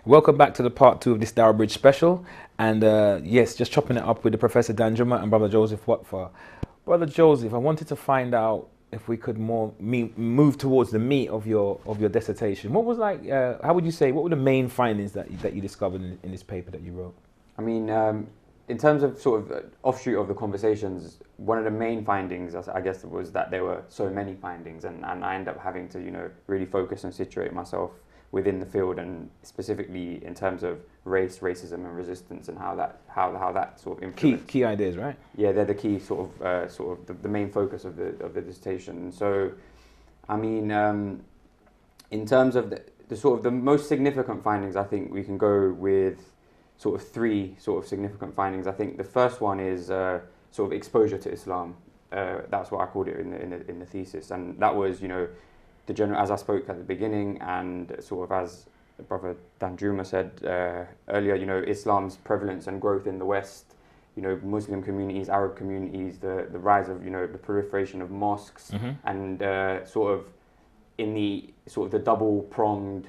Welcome back to the part two of this Dawah Bridge special. And yes, just chopping it up with the Professor Danjuma and Brother Joseph Watford. Brother Joseph, I wanted to find out if we could move towards the meat of your dissertation. What was how would you say, what were the main findings that you discovered in this paper that you wrote? I mean, in terms of sort of offshoot of the conversations, one of the main findings, I guess, was that there were so many findings, and I ended up having to, really focus and situate myself within the field, and specifically in terms of race, racism, and resistance, and how that sort of influenced. Key ideas, right? Yeah, they're the key sort of the main focus of the dissertation. So, I mean, in terms of the most significant findings, I think we can go with sort of three sort of significant findings. I think the first one is sort of exposure to Islam. That's what I called it in the thesis, and that was the general, as I spoke at the beginning, and sort of as Brother Danjuma said earlier, Islam's prevalence and growth in the West, Muslim communities, Arab communities, the rise of the proliferation of mosques, and sort of the double pronged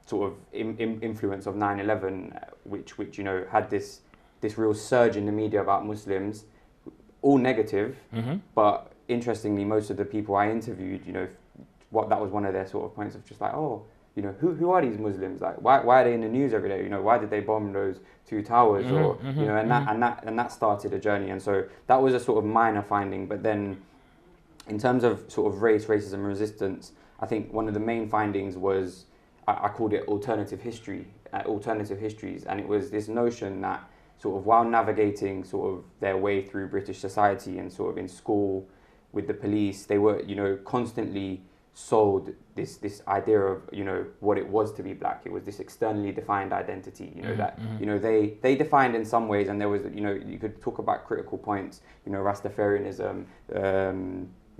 sort of influence of 9/11, which had this real surge in the media about Muslims, all negative, but interestingly, most of the people I interviewed, that was one of their sort of points of just like, who are these Muslims? Like, why are they in the news every day? Why did they bomb those two towers? And that started a journey. And so that was a sort of minor finding. But then, in terms of sort of race, racism, and resistance, I think one of the main findings was I called it alternative history, alternative histories, and it was this notion that sort of while navigating sort of their way through British society and sort of in school with the police, they were, constantly sold this idea of, what it was to be black. It was this externally defined identity, they defined in some ways, and there was, you could talk about critical points, Rastafarianism,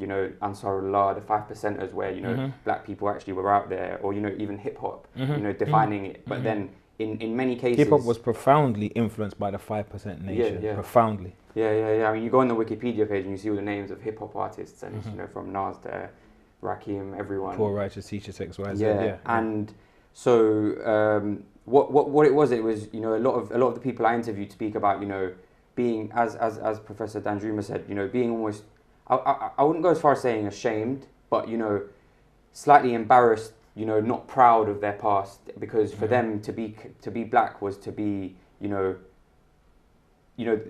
Ansarullah, the 5%ers, where, black people actually were out there, or, even hip hop, defining it. But then in many cases, hip hop was profoundly influenced by the 5% nation. Yeah. Profoundly. Yeah. I mean, you go on the Wikipedia page and you see all the names of hip hop artists, and it's, from Nas to Rakim, everyone. Poor Righteous Teacher XYZ. Yeah. And so what it was, a lot of the people I interviewed speak about, being, as Professor Danjuma said, being almost, I wouldn't go as far as saying ashamed, but slightly embarrassed, not proud of their past, because for them to be black was to be,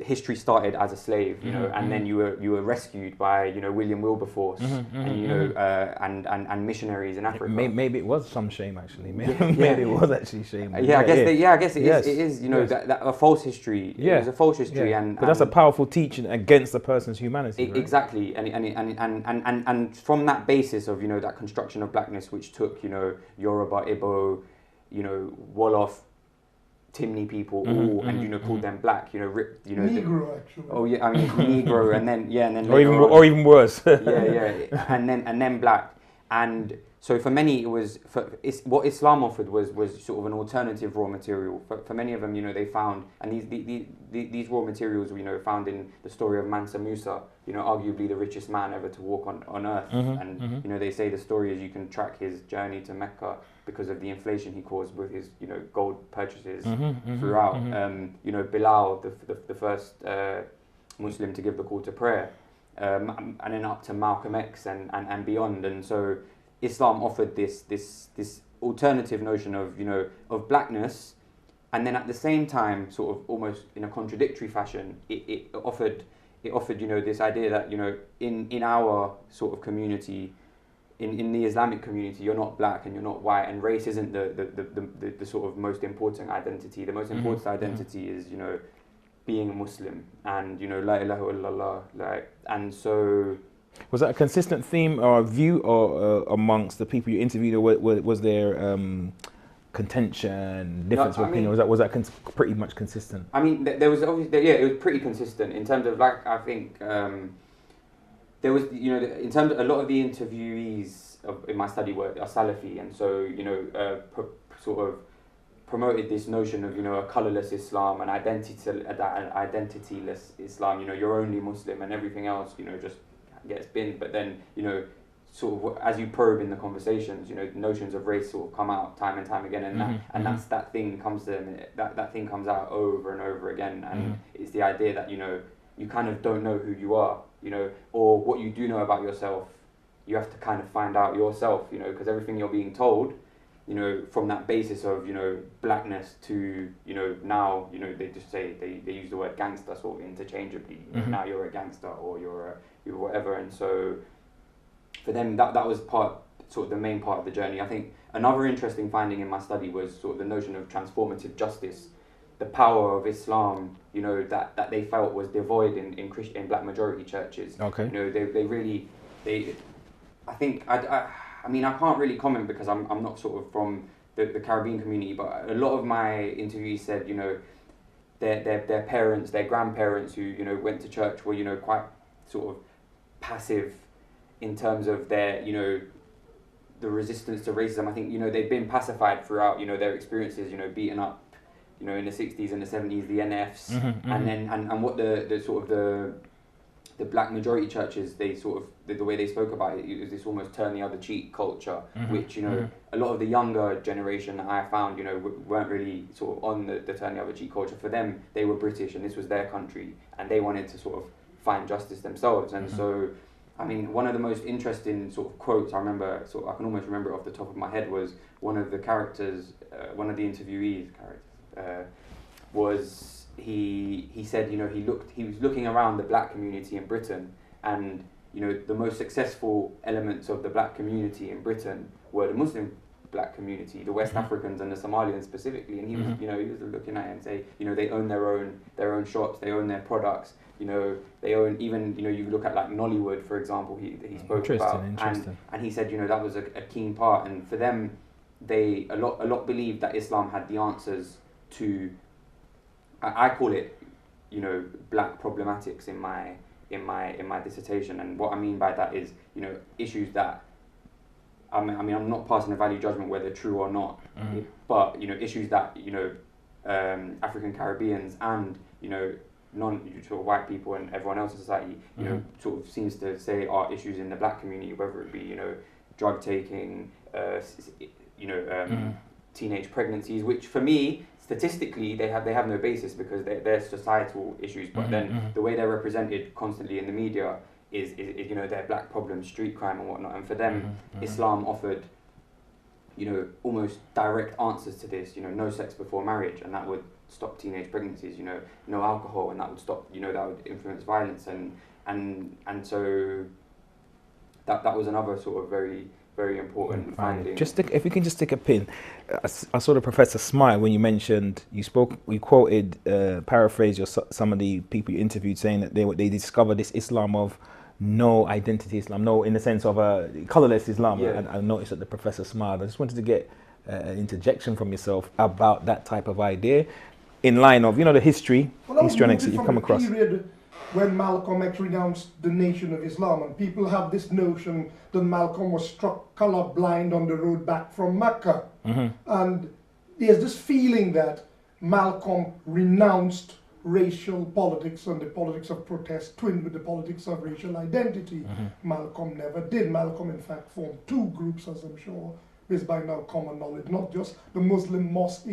history started as a slave, and then you were rescued by, William Wilberforce, and missionaries in Africa. Maybe it was some shame, actually. Maybe it was actually shame. I guess it is. That a false history. Yeah. It was a false history, but that's a powerful teaching against a person's humanity. Right? Exactly, and from that basis of that construction of blackness, which took Yoruba, Igbo, Wolof, Timni people, and called them black, Negro, actually. Oh yeah, I mean Negro, and then or even worse. and then black, and so for many what Islam offered was sort of an alternative raw material. For many of them, they found, and these raw materials were found in the story of Mansa Musa, arguably the richest man ever to walk on earth, and they say the story is you can track his journey to Mecca because of the inflation he caused with his gold purchases throughout. Bilal, the first Muslim to give the call to prayer, and then up to Malcolm X and beyond. And so Islam offered this alternative notion of blackness, and then at the same time, sort of almost in a contradictory fashion, it offered this idea that in our sort of community, in the Islamic community, you're not black and you're not white, and race isn't the sort of most important identity. The most important identity is being a Muslim, and la ilaha illallah, and so. Was that a consistent theme or a view, or amongst the people you interviewed, or was there contention, difference of opinion? Was that pretty much consistent? I mean, there was obviously, it was pretty consistent in terms of I think there was in terms of a lot of the interviewees in my study are Salafi, and so sort of promoted this notion of a colourless Islam, an identityless Islam. You're only Muslim and everything else just gets binned. But then sort of as you probe in the conversations, you know, notions of race sort of come out time and time again, and that thing comes to them, that thing comes out over and over again, and it's the idea that, you know, you kind of don't know who you are, you know, or what you do know about yourself, you have to kind of find out yourself, you know, because everything you're being told, you know, from that basis of, you know, blackness to, you know, now, you know, they just say, they use the word gangster sort of interchangeably. Now you're a gangster, or you're whatever. And so for them, that was sort of the main part of the journey. I think another interesting finding in my study was sort of the notion of transformative justice, the power of Islam, you know, that they felt was devoid in black majority churches. Okay. You know, they really, I think, I mean, I can't really comment because I'm not sort of from the Caribbean community, but a lot of my interviewees said, you know, their parents, their grandparents who, you know, went to church were, you know, quite sort of passive in terms of their, you know, the resistance to racism. I think, you know, they've been pacified throughout, you know, their experiences, you know, beaten up, you know, in the 60s and the 70s, the NFs, and then, and what the sort of the black majority churches, they sort of, the way they spoke about it, it was this almost turn the other cheek culture, which, you know, a lot of the younger generation that I found, you know, weren't really sort of on the turn the other cheek culture. For them, they were British and this was their country, and they wanted to sort of find justice themselves. And so, I mean, one of the most interesting sort of quotes I remember, I can almost remember it off the top of my head, was one of the characters, one of the interviewees' characters, was he said, you know, he was looking around the black community in Britain, and, you know, the most successful elements of the black community in Britain were the Muslim black community, the West Africans and the Somalians specifically. And he was, you know, he was looking at it and say, you know, they own their own shops, they own their products, you know, they own, even, you know, you look at like Nollywood, for example, he spoke about, and he said, you know, that was a keen part. And for them, they a lot believed that Islam had the answers to, I call it, you know, black problematics in my dissertation. And what I mean by that is, you know, issues that, I mean, I'm not passing a value judgment whether true or not, but, you know, issues that, you know, African Caribbeans and, you know, non-sort of white people and everyone else in society, you know, sort of seems to say are issues in the black community, whether it be, you know, drug taking, you know, teenage pregnancies, which for me, statistically, they have no basis because they're societal issues, but then the way they're represented constantly in the media is you know, their black problems, street crime and whatnot. And for them, Islam offered, you know, almost direct answers to this, you know, no sex before marriage, and that would stop teenage pregnancies, you know, no alcohol, and that would stop, you know, that would influence violence, and so that was another sort of very important finding. If we can just take a pin, I saw the professor smile when you mentioned, you quoted, paraphrased some of the people you interviewed saying that they discovered this Islam of no identity Islam, no, in the sense of a colorless Islam. Yeah. I noticed that the professor smiled. I just wanted to get an interjection from yourself about that type of idea in line of, you know, the histrionics that you've come across. When Malcolm X renounced the Nation of Islam, and people have this notion that Malcolm was struck colorblind on the road back from Mecca. And there's this feeling that Malcolm renounced racial politics and the politics of protest twinned with the politics of racial identity. Malcolm never did. Malcolm, in fact, formed two groups, as I'm sure is by now common knowledge, not just the Muslim Mosque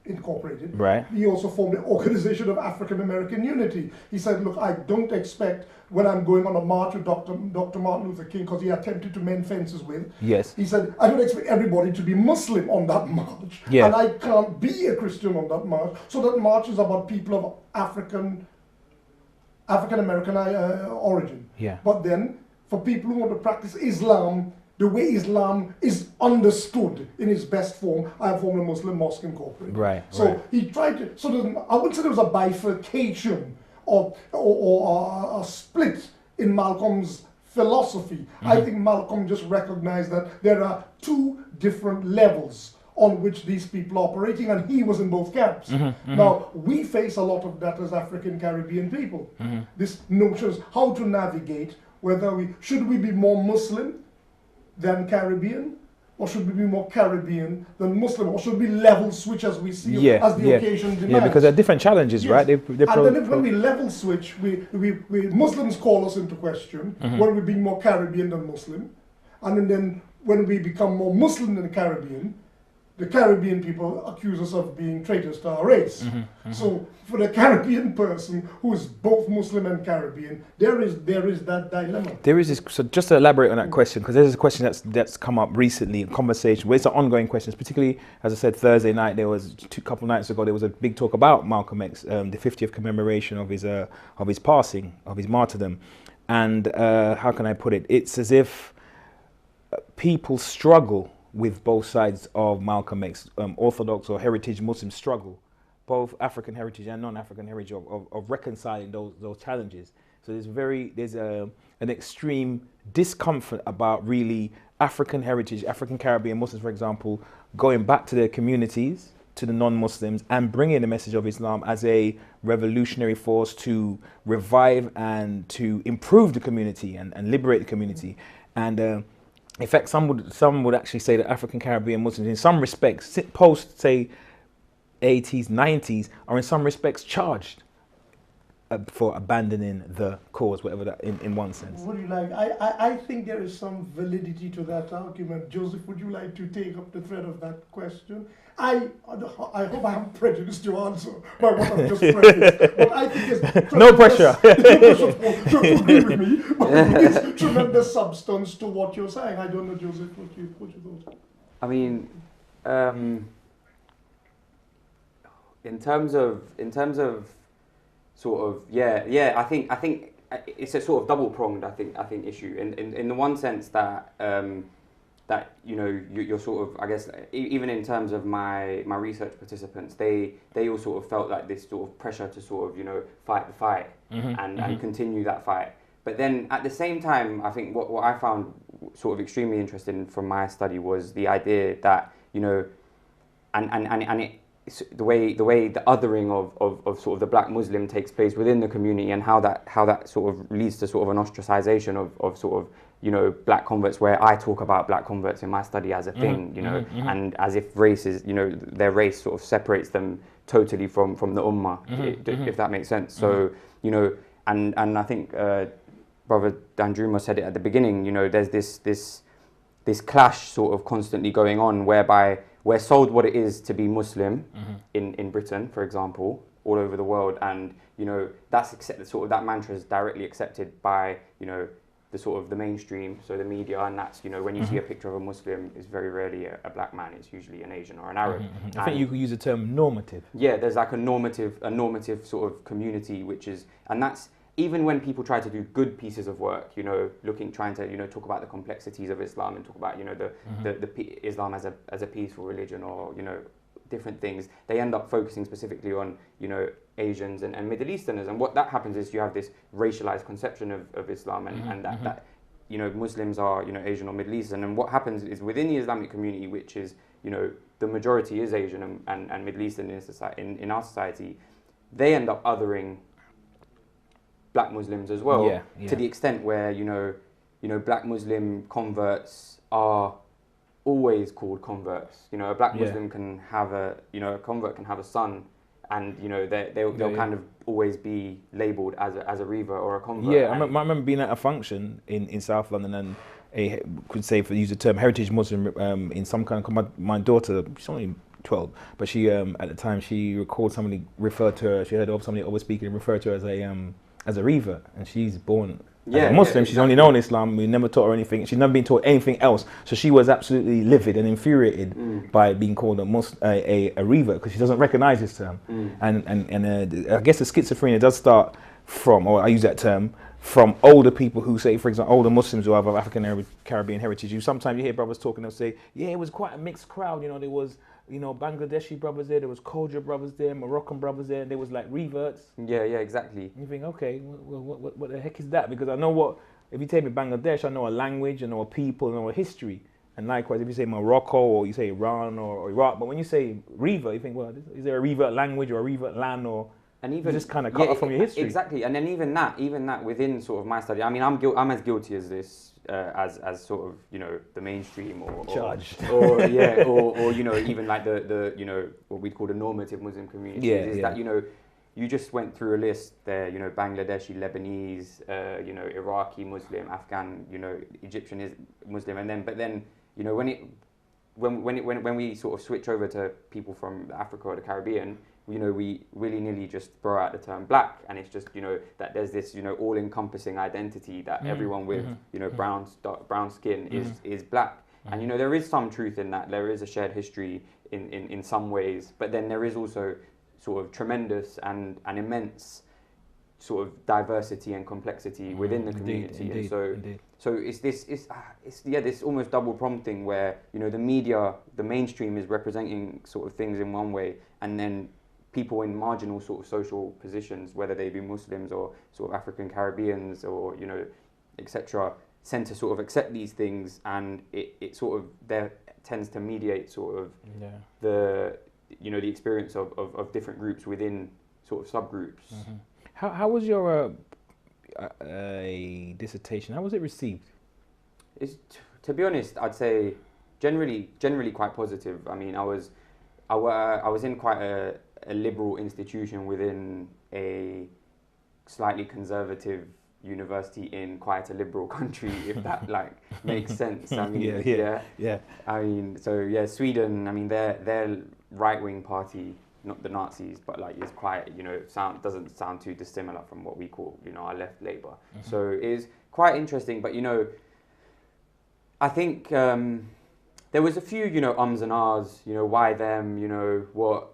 Incorporated. Right. He also formed the Organization of African American Unity. He said, look, I don't expect, when I'm going on a march with Dr. Martin Luther King, because he attempted to mend fences with, he said, I don't expect everybody to be Muslim on that march. Yeah. And I can't be a Christian on that march. So that march is about people of African American origin. Yeah. But then, for people who want to practice Islam, the way Islam is understood in its best form, I formed a Muslim Mosque Incorporated. Right. So he tried to, I wouldn't say there was a bifurcation or a split in Malcolm's philosophy. I think Malcolm just recognized that there are two different levels on which these people are operating, and he was in both camps. Now, we face a lot of that as African Caribbean people. This notion is how to navigate, should we be more Muslim than Caribbean, or should we be more Caribbean than Muslim, or should we level switch as we see as the occasion demands? Yeah, because there are different challenges, right? And then when we level switch, we Muslims call us into question when we're being more Caribbean than Muslim, And then when we become more Muslim in the Caribbean people accuse us of being traitors to our race. So for the Caribbean person who is both Muslim and Caribbean, there is that dilemma. There is this, so just to elaborate on that question, because there's a question that's come up recently in conversation, where it's an ongoing question, particularly, as I said, Thursday night, there was a couple nights ago, there was a big talk about Malcolm X, the 50th commemoration of his passing, of his martyrdom. And how can I put it? It's as if people struggle with both sides of Malcolm X, Orthodox or heritage Muslims struggle, both African heritage and non-African heritage, of reconciling those challenges. So there's an extreme discomfort about really African heritage, African Caribbean Muslims, for example, going back to their communities, to the non-Muslims, and bringing the message of Islam as a revolutionary force to revive and to improve the community and liberate the community. And in fact, some would actually say that African Caribbean Muslims, in some respects, post say 80s, 90s, are in some respects charged for abandoning the cause, whatever that, in one sense. What do you like? I think there is some validity to that argument. Joseph, would you like to take up the thread of that question? I hope I haven't prejudiced your answer by what I've just prefaced, but I think it's no pressure. No pressure to agree with me, but there's tremendous substance to what you're saying. I don't know, Joseph, what you thought. I mean, in terms of sort of I think it's a sort of double pronged issue in the one sense that that you're sort of, I guess, even in terms of my research participants, they all sort of felt like this sort of pressure to sort of fight the fight and continue that fight. But then at the same time, I think what I found sort of extremely interesting from my study was the idea that the way the othering of sort of the black Muslim takes place within the community, and how that sort of leads to sort of an ostracization of sort of black converts, where I talk about black converts in my study as a thing, and as if race is, their race sort of separates them totally from the ummah, if that makes sense. So, and I think Brother Danjuma said it at the beginning, there's this clash sort of constantly going on, whereby we're sold what it is to be Muslim in Britain, for example, all over the world, and that's that mantra is directly accepted by the sort of the mainstream, so the media, and that's when you see a picture of a Muslim, it's very rarely a black man, it's usually an Asian or an Arab. I think you could use the term normative. Yeah, there's like a normative sort of community, which is, and that's even when people try to do good pieces of work, trying to talk about the complexities of Islam and talk about the Islam as a peaceful religion, or different things, they end up focusing specifically on Asians and Middle Easterners, and what that happens is you have this racialized conception of Islam, and that Muslims are Asian or Middle Eastern, and what happens is within the Islamic community, which is the majority is Asian and Middle Eastern in our society, they end up othering black Muslims as well, to the extent where black Muslim converts are always called converts. A black Muslim can have a convert can have a son, and they'll kind of always be labelled as a reaver or a convert. Yeah, I remember being at a function in South London, and could say, for use the term, heritage Muslim in some kind of, my daughter, she's only 12, but she at the time she recalled somebody referred to her. She heard of somebody always speaking and referred to her as a reaver, and she's born as a Muslim. Exactly. She's only known Islam. We never taught her anything. She's never been taught anything else. So she was absolutely livid and infuriated by being called a reaver, because she doesn't recognize this term. And I guess the schizophrenia does start from, or I use that term, from older people who say, for example, older Muslims who have African Caribbean heritage. Sometimes you hear brothers talking, they'll say, yeah, it was quite a mixed crowd. There was Bangladeshi brothers there was Khoja brothers there, Moroccan brothers there, and there was like reverts. Yeah, exactly. And you think, okay, what the heck is that? Because I know if you take me Bangladesh, I know a language, I know a people, I know a history. And likewise, if you say Morocco, or you say Iran or Iraq, but when you say revert, you think, well, is there a revert language or a revert land, or and even just kind of cut off from your history? Exactly, and then even that within sort of my study, I mean, I'm as guilty as this. As sort of the mainstream or even like the what we'd call the normative Muslim community, that you just went through a list there, you know, Bangladeshi, Lebanese, you know, Iraqi Muslim, Afghan, you know, Egyptian is Muslim, and then, but then, you know, when we sort of switch over to people from Africa or the Caribbean, you know, we willy-nilly just throw out the term black, and it's just, you know, that there's this, you know, all-encompassing identity that everyone with, you know, brown skin is black. And, you know, there is some truth in that. There is a shared history in some ways, but then there is also sort of tremendous and immense sort of diversity and complexity within the community. Indeed. So it's this almost double prompting where, you know, the media, the mainstream is representing sort of things in one way, and then people in marginal sort of social positions, whether they be Muslims or sort of African Caribbeans or, you know, etc., tend to sort of accept these things, and it sort of there tends to mediate sort of the, you know, the experience of different groups within sort of subgroups. How was your dissertation? How was it received? To be honest, I'd say generally quite positive. I mean, I was in quite a liberal institution within a slightly conservative university in quite a liberal country, if that like makes sense. I mean, yeah. I mean, so yeah, Sweden. I mean, their right-wing party, not the Nazis, but like it's quite, you know, doesn't sound too dissimilar from what we call, you know, our left Labour. So it is quite interesting. But, you know, I think there was a few, you know, ums and ahs, you know, why them, you know, what,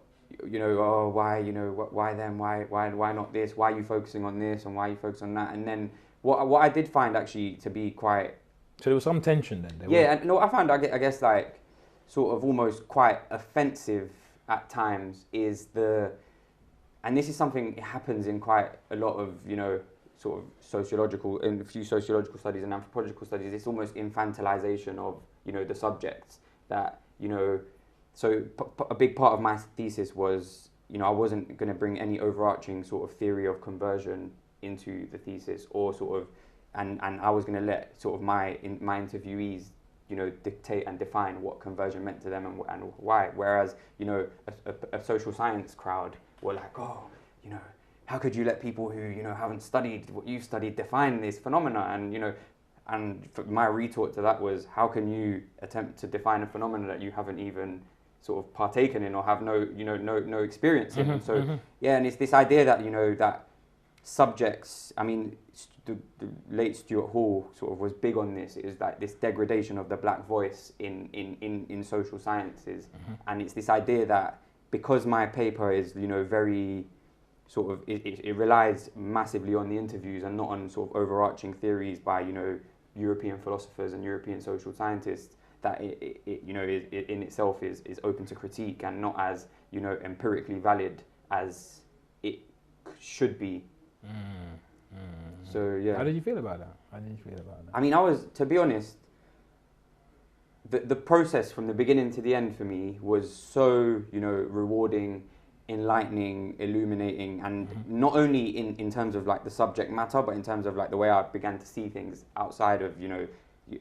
you know, oh, why, you know, why them, why not this, why are you focusing on this and why are you focusing on that? And then what I did find actually to be quite... So there was some tension then? And no, I found, I guess like, sort of almost quite offensive at times is and this is something, it happens in quite a lot of, you know, sort of in a few sociological studies and anthropological studies, it's almost infantilization of, you know, the subjects that, you know, so a big part of my thesis was, you know, I wasn't going to bring any overarching sort of theory of conversion into the thesis, or sort of, and I was going to let sort of my interviewees, you know, dictate and define what conversion meant to them and why. Whereas, you know, a social science crowd were like, oh, you know, how could you let people who, you know, haven't studied what you've studied define this phenomena? And, you know, and my retort to that was, how can you attempt to define a phenomena that you haven't even sort of partaken in or have no experience in? So yeah, and it's this idea that, you know, that subjects, I mean, the late Stuart Hall sort of was big on this. It was like this degradation of the black voice in social sciences. And it's this idea that because my paper is, you know, very sort of, it relies massively on the interviews and not on sort of overarching theories by, you know, European philosophers and European social scientists, that it you know, it in itself is open to critique and not as, you know, empirically valid as it should be. So yeah. How did you feel about that? I mean, to be honest, the process from the beginning to the end for me was so, you know, rewarding, enlightening, illuminating, and not only in terms of like the subject matter, but in terms of like the way I began to see things outside of, you know,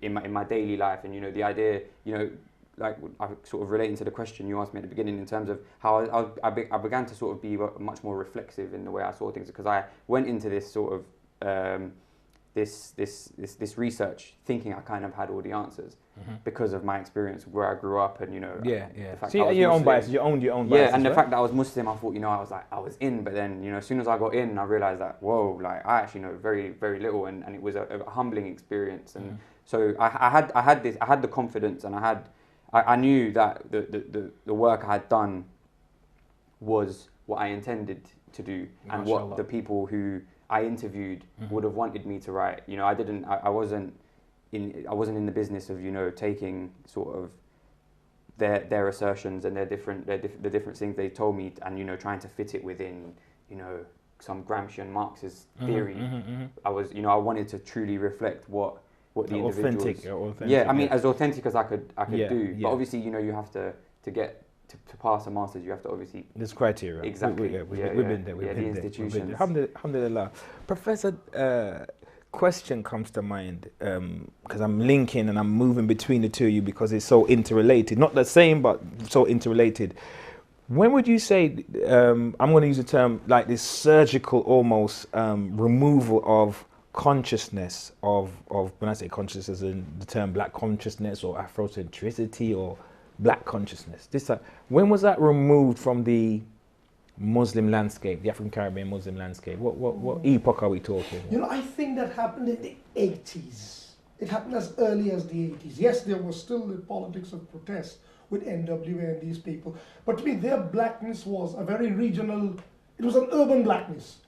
in my daily life. And, you know, the idea, you know, like I sort of relating to the question you asked me at the beginning in terms of how I began to sort of be much more reflexive in the way I saw things, because I went into this sort of this research thinking I kind of had all the answers because of my experience where I grew up, and, you know, So your own bias, you owned your own bias. Yeah, and the fact that I was Muslim, I thought, you know, I was in, but then, you know, as soon as I got in, I realized that, whoa, like I actually know very, very little, and it was a humbling experience. And so I had the confidence, and I knew that the work I had done was what I intended to do, and what the people who I interviewed would have wanted me to write. You know, I wasn't in the business of, you know, taking sort of their assertions and the different things they told me, and, you know, trying to fit it within, you know, some Gramscian Marxist theory. I was, you know, I wanted to truly reflect what the authentic. Yeah, I mean, as authentic as I could do. But obviously, you know, you have to get to pass a master's, you have to obviously... There's criteria. Exactly. We've been there. The institutions. Alhamdulillah. Professor, question comes to mind, because I'm linking and I'm moving between the two of you because it's so interrelated. Not the same, but so interrelated. When would you say, I'm going to use the term like this surgical almost removal of consciousness of when I say consciousness in the term black consciousness or Afrocentricity or black consciousness, when was that removed from the Muslim landscape, the African Caribbean Muslim landscape? What epoch are we talking? You know, I think that happened in the 80s. It happened as early as the 80s. Yes, there was still the politics of protest with NWA and these people, but to me their blackness was a very regional, it was an urban blackness.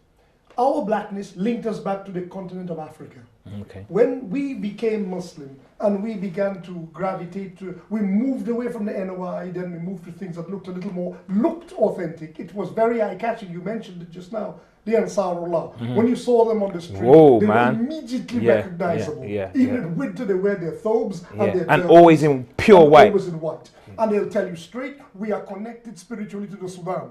Our blackness linked us back to the continent of Africa. Okay. When we became Muslim and we began to gravitate to, we moved away from the NOI, then we moved to things that looked a little more, looked authentic. It was very eye-catching. You mentioned it just now, the Ansarullah. When you saw them on the street, they were immediately recognizable. Even in winter, they wear their thobes and always in pure white. Always in white. And they'll tell you straight, we are connected spiritually to the Sudan.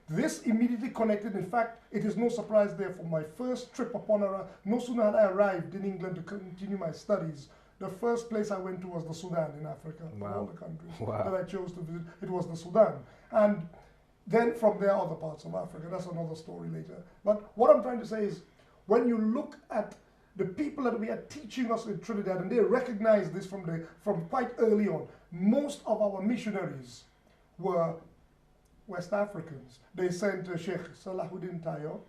This immediately connected. In fact, it is no surprise there for my first trip upon no sooner had I arrived in England to continue my studies, the first place I went to was the Sudan in Africa. Of all the countries that I chose to visit, it was the Sudan. And then from there, other parts of Africa. That's another story later. But what I'm trying to say is, when you look at the people that we are teaching us in Trinidad, and they recognize this from quite early on, most of our missionaries were West Africans. They sent Sheikh Salahuddin Tayo.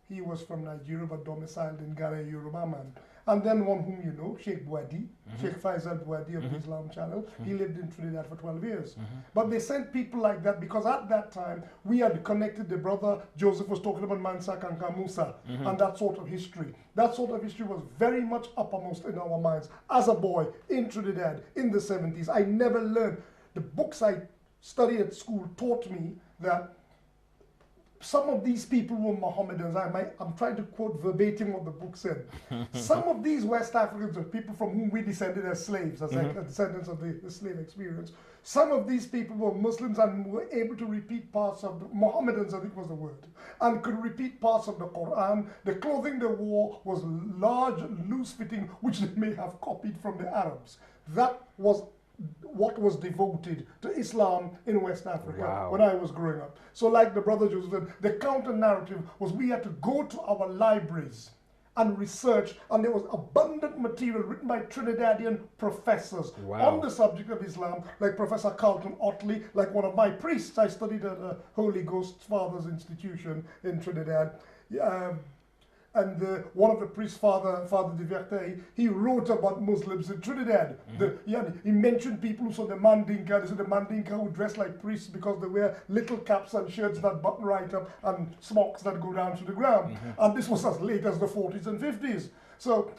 He was from Nigeria but domiciled in Ghana, Yoruba man. And then one whom you know, Sheikh Bouadi, Sheikh Faisal Bouadi of the Islam Channel. He lived in Trinidad for 12 years. But they sent people like that because at that time we had connected. The brother Joseph was talking about Mansa Kanka Musa and that sort of history. That sort of history was very much uppermost in our minds. As a boy in Trinidad in the 70s, I never learned. The books I studied at school taught me that some of these people were Mohammedans. I'm trying to quote verbatim what the book said. Some of these West Africans are people from whom we descended as slaves, as like descendants of the slave experience. Some of these people were Muslims and were able to repeat parts of the Mohammedans, I think was the word, and could repeat parts of the Quran. The clothing they wore was large, loose-fitting, which they may have copied from the Arabs. That was what was devoted to Islam in West Africa when I was growing up. So like the brother Joseph said, the counter-narrative was we had to go to our libraries and research, and there was abundant material written by Trinidadian professors on the subject of Islam, like Professor Carlton Otley, like one of my priests. I studied at the Holy Ghost Fathers Institution in Trinidad. And one of the priests, Father de Vertey, he wrote about Muslims in Trinidad. He mentioned people who saw the Mandinka. They said the Mandinka who dress like priests because they wear little caps and shirts that button right up and smocks that go down to the ground. And this was as late as the 40s and 50s. So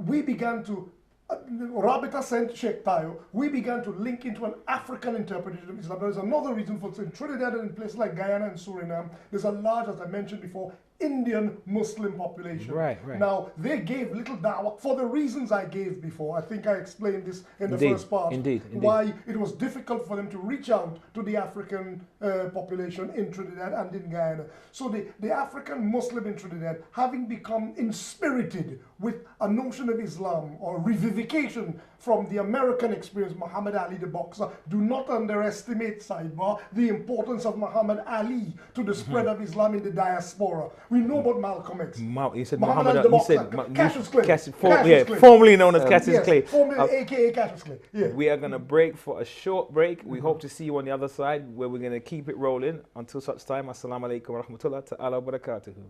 we began to, Rabita sent Sheikh Tayo, we began to link into an African interpretation of Islam. There's another reason for it. In Trinidad and in places like Guyana and Suriname, there's a large, as I mentioned before, Indian Muslim population. Now, they gave little dawah for the reasons I gave before. I think I explained this in the first part. Why it was difficult for them to reach out to the African population in Trinidad and in Guyana. So the African Muslim in Trinidad, having become inspirited with a notion of Islam or revivification from the American experience, Muhammad Ali the boxer, do not underestimate, sidebar, the importance of Muhammad Ali to the spread of Islam in the diaspora. We know about Malcolm X. He said Muhammad Ali the boxer, Cassius Clay. Formerly known as Cassius Clay. Formerly aka Cassius Clay. We are going to break for a short break. We hope to see you on the other side where we're going to keep it rolling. Until such time, assalamu alaikum wa rahmatullahi ta'ala wa barakatuhu.